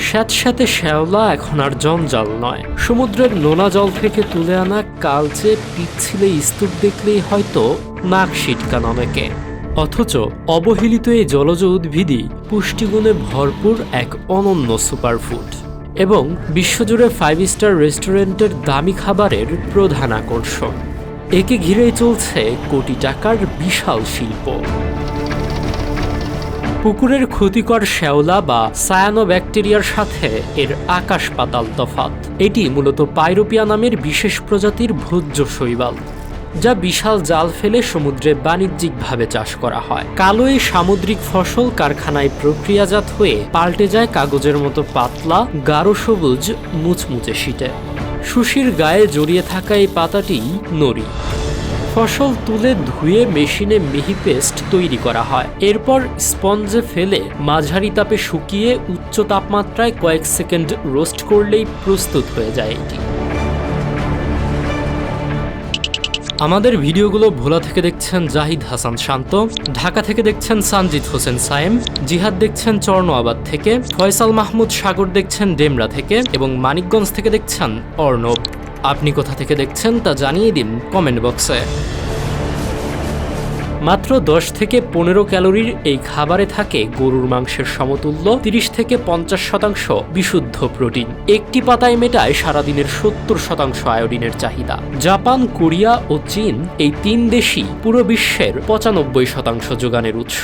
স্যাঁতস্যাঁতে শ্যাওলা এখন আর জঞ্জাল নয়। সমুদ্রের নোনা জল থেকে তুলে আনা কালচে পিচ্ছিলে স্তূপ দেখলেই হয়তো নাক সিটকান অনেকে। অথচ অবহেলিত এই জলজ উদ্ভিদই পুষ্টিগুণে ভরপুর এক অনন্য সুপারফুড এবং বিশ্বজুড়ে 5 স্টার রেস্টুরেন্টের দামি খাবারের প্রধান আকর্ষণ। একে ঘিরেই চলছে কোটি টাকার বিশাল শিল্প। পুকুরের ক্ষতিকর শ্যাওলা বা সায়ানোব্যাকটেরিয়ার সাথে এর আকাশ পাতাল তফাৎ। এটি মূলত পাইরোপিয়া নামের বিশেষ প্রজাতির ভোজ্য শৈবাল, যা বিশাল জাল ফেলে সমুদ্রে বাণিজ্যিকভাবে চাষ করা হয়। কালো এই সামুদ্রিক ফসল কারখানায় প্রক্রিয়াজাত হয়ে পাল্টে যায় কাগজের মতো পাতলা গাঢ় সবুজ মুচমুচে শীটে। সুশির গায়ে জড়িয়ে থাকা এই পাতাটি নড়ি। ফসল তুলে ধুয়ে মেশিনে মিহি পেস্ট তৈরি করা হয়। এরপর স্পঞ্জে ফেলে মাঝারি তাপে শুকিয়ে উচ্চ তাপমাত্রায় কয়েক সেকেন্ড রোস্ট করলেই প্রস্তুত হয়ে যায় এটি। আমাদের ভিডিওগুলো ভোলা থেকে দেখছেন জাহিদ হাসান শান্ত, ঢাকা থেকে দেখছেন সানজিদ হোসেন সায়েম, জিহাদ দেখছেন চর্ণআবাদ থেকে, ফয়সাল মাহমুদ সাগর দেখছেন ডেমরা থেকে এবং মানিকগঞ্জ থেকে দেখছেন অর্ণব। আপনি কোথা থেকে দেখছেন তা জানিয়ে দিন কমেন্ট বক্সে। মাত্র 10 থেকে 15 ক্যালোরির এই খাবারে থাকে গরুর মাংসের সমতুল্য 30 থেকে 50% বিশুদ্ধ প্রোটিন। একটি পাতায় মেটায় সারাদিনের 70% আয়োডিনের চাহিদা। জাপান, কোরিয়া ও চীন এই 3 দেশই পুরো বিশ্বের 95% যোগানের উৎস।